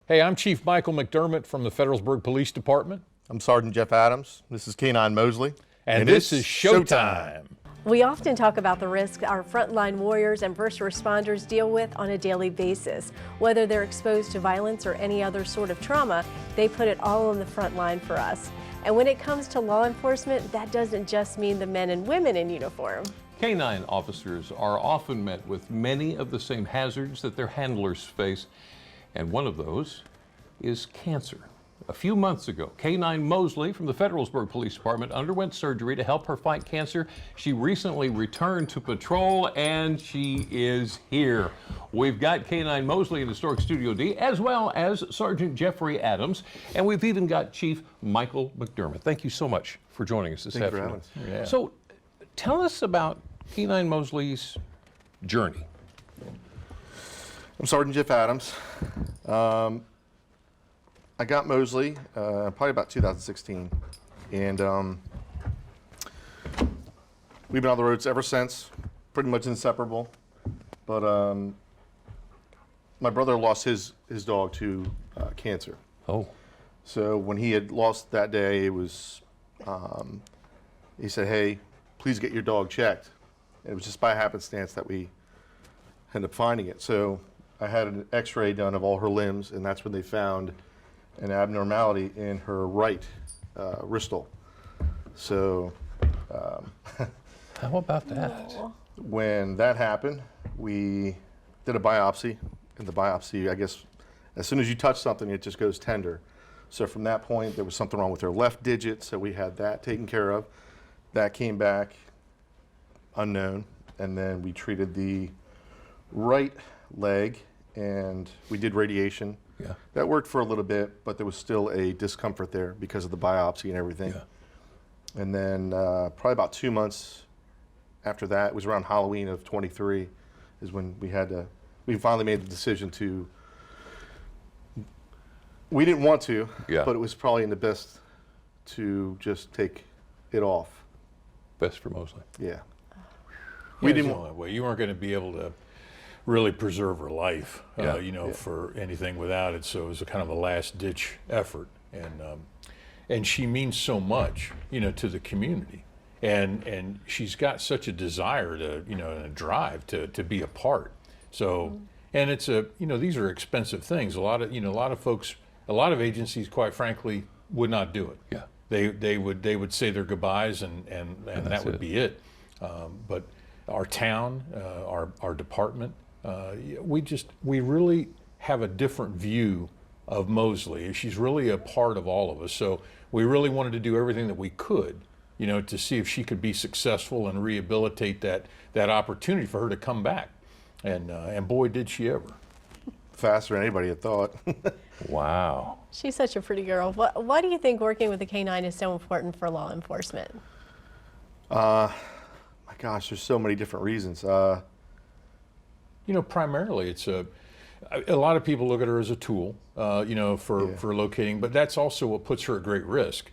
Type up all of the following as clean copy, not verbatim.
Hey, I'm Chief Michael McDermott from the Federalsburg Police Department. I'm Sergeant Jeff Adams. This is K-9 Mosely. And this is Showtime. We often talk about the risks our frontline warriors and first responders deal with on a daily basis. Whether they're exposed to violence or any other sort of trauma, they put it all on the front line for us. And when it comes to law enforcement, that doesn't just mean the men and women in uniform. K-9 officers are often met with many of the same hazards that their handlers face, and one of those is cancer. A few months ago, K-9 Mosely from the Federalsburg Police Department underwent surgery to help her fight cancer. She recently returned to patrol, and she is here. We've got K-9 Mosely in Historic Studio D, as well as Sergeant Jeffrey Adams, and we've even got Chief Michael McDermott. Thank you so much for joining us this afternoon. Yeah. So, tell us about K-9 Mosely's journey. I'm Sergeant Jeff Adams. I got Mosely probably about 2016, and we've been on the roads ever since, pretty much inseparable. But my brother lost his dog to cancer. Oh. So when he had lost that day, it was he said, "Hey, please get your dog checked." And it was just by happenstance that we ended up finding it. So I had an X-ray done of all her limbs, and that's when they found an abnormality in her right wristle. So How about that? when that happened, we did a biopsy. And the biopsy, I guess, as soon as you touch something, it just goes tender. So from that point, there was something wrong with her left digit, so we had that taken care of. That came back unknown, and then we treated the right leg, and we did radiation. Yeah. That worked for a little bit, but there was still a discomfort there because of the biopsy and everything. Yeah. And then probably about 2 months after that, it was around Halloween of 23, is when we finally made the decision to, we didn't want to, Yeah. but it was probably in the best to just take it off. Best for Mosely. Yeah. We didn't. You weren't going to be able to really preserve her life, Yeah. for anything without it. So it was a kind of a last-ditch effort, and she means so much, to the community, and she's got such a desire to, and a drive to be a part. So, and it's these are expensive things. A lot of folks, a lot of agencies, quite frankly, would not do it. Yeah. They would say their goodbyes, and that would be it. But our town, our department, we really have a different view of Mosely. She's really a part of all of us. So we really wanted to do everything that we could, to see if she could be successful and rehabilitate that opportunity for her to come back. And boy, did she ever. Faster than anybody had thought. Wow. She's such a pretty girl. Why do you think working with the K-9 is so important for law enforcement? My gosh, there's so many different reasons. Primarily it's a lot of people look at her as a tool, for locating, but that's also what puts her at great risk.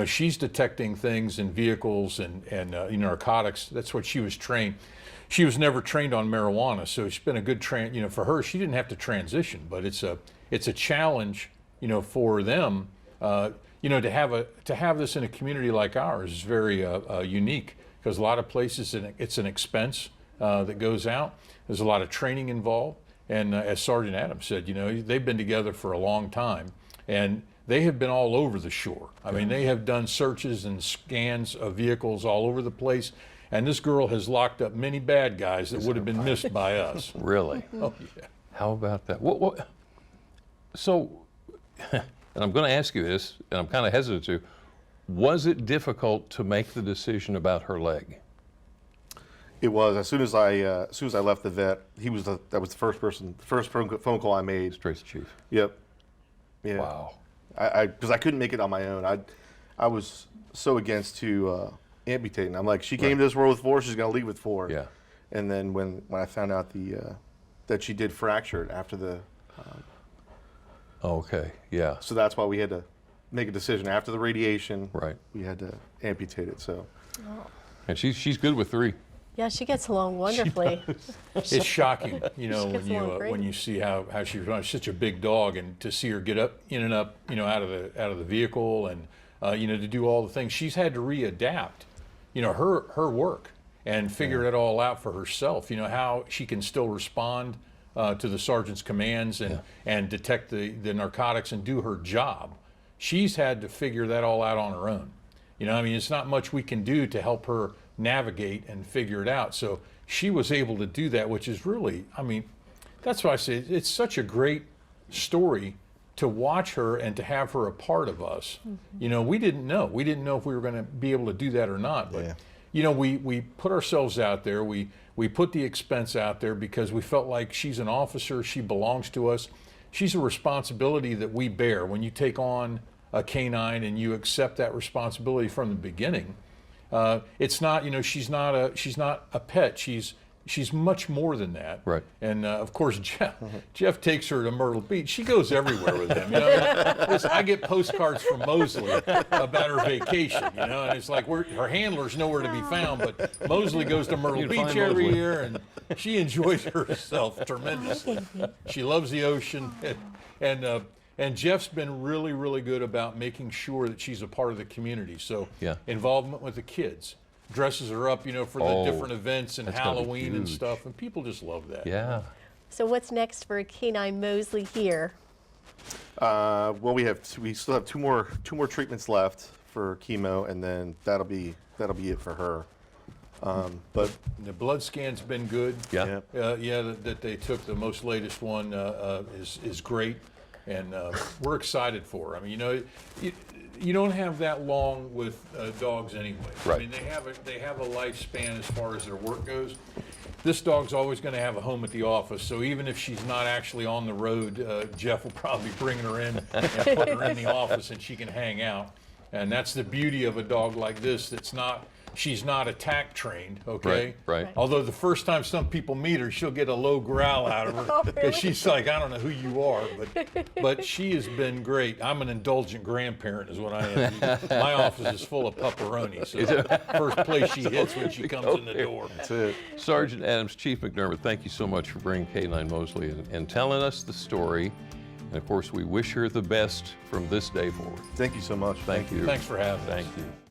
She's detecting things in vehicles and narcotics. That's what she was trained. She was never trained on marijuana, so it's been a good for her. She didn't have to transition, but it's a challenge, for them, to have this in a community like ours is very unique, because a lot of places it's an expense that goes out. There's a lot of training involved, and as Sergeant Adams said, they've been together for a long time, and they have been all over the shore. I mean, they have done searches and scans of vehicles all over the place. And this girl has locked up many bad guys that would have been missed by us. Really? Oh, yeah. How about that? What? So, and I'm going to ask you this, and I'm kind of hesitant to. Was it difficult to make the decision about her leg? It was. As soon as I left the vet, that was the first phone call I made. Straight to chief. Yep. Yeah. Wow. Because I couldn't make it on my own. I was so against to amputating. I'm like, she came to this world with 4, she's going to leave with 4. Yeah. And then when I found out that she did fracture it after the. Okay. Yeah. So that's why we had to make a decision after the radiation. Right. We had to amputate it. So. Oh. And she's good with 3. Yeah, she gets along wonderfully. It's shocking, you know, She gets along great. when you see how she's running. She's such a big dog, and to see her get up, in and up, you know, out of the vehicle, and you know, to do all the things she's had to readapt, you know, her work and figure it all out for herself. You know, how she can still respond to the sergeant's commands and detect the narcotics and do her job. She's had to figure that all out on her own. You know, I mean, it's not much we can do to help her navigate and figure it out. So she was able to do that, which is really, I mean, that's why I say it's such a great story to watch her and to have her a part of us. You know, we didn't know if we were going to be able to do that or not, but you know, we put ourselves out there. We put the expense out there because we felt like she's an officer. She belongs to us. She's a responsibility that we bear. When you take on a K-9 and you accept that responsibility from the beginning, it's not, you know, she's not a pet. She's much more than that. Right. And of course, Jeff takes her to Myrtle Beach. She goes everywhere with him. You know, listen, I get postcards from Mosely about her vacation. You know, and it's like her handler's nowhere to be found, but Mosely goes to Myrtle Beach every year, and she enjoys herself tremendously. She loves the ocean, and Jeff's been really, really good about making sure that she's a part of the community. So involvement with the kids. Dresses her up, you know, for the different events and Halloween and stuff, and people just love that. Yeah. So what's next for K-9 Mosely here? Well, we still have two more treatments left for chemo, and then that'll be it for her. But the blood scan's been good. Yeah. That they took, the most latest one is great, and we're excited for her. I mean, you know, you don't have that long with dogs anyway. Right. I mean, they have a lifespan as far as their work goes. This dog's always going to have a home at the office, so even if she's not actually on the road, Jeff will probably bring her in and put her in the office, and she can hang out. And that's the beauty of a dog like this. She's not attack trained, okay? Right. Although the first time some people meet her, she'll get a low growl out of her because she's like, I don't know who you are, but she has been great. I'm an indulgent grandparent is what I am. My office is full of pupperoni, so first place she hits when she comes in the door. that's it. Sergeant Adams, Chief McDermott, thank you so much for bringing K-9 Mosely and telling us the story. And of course, we wish her the best from this day forward. Thank you so much. Thank you. Thanks for having us. Thank you.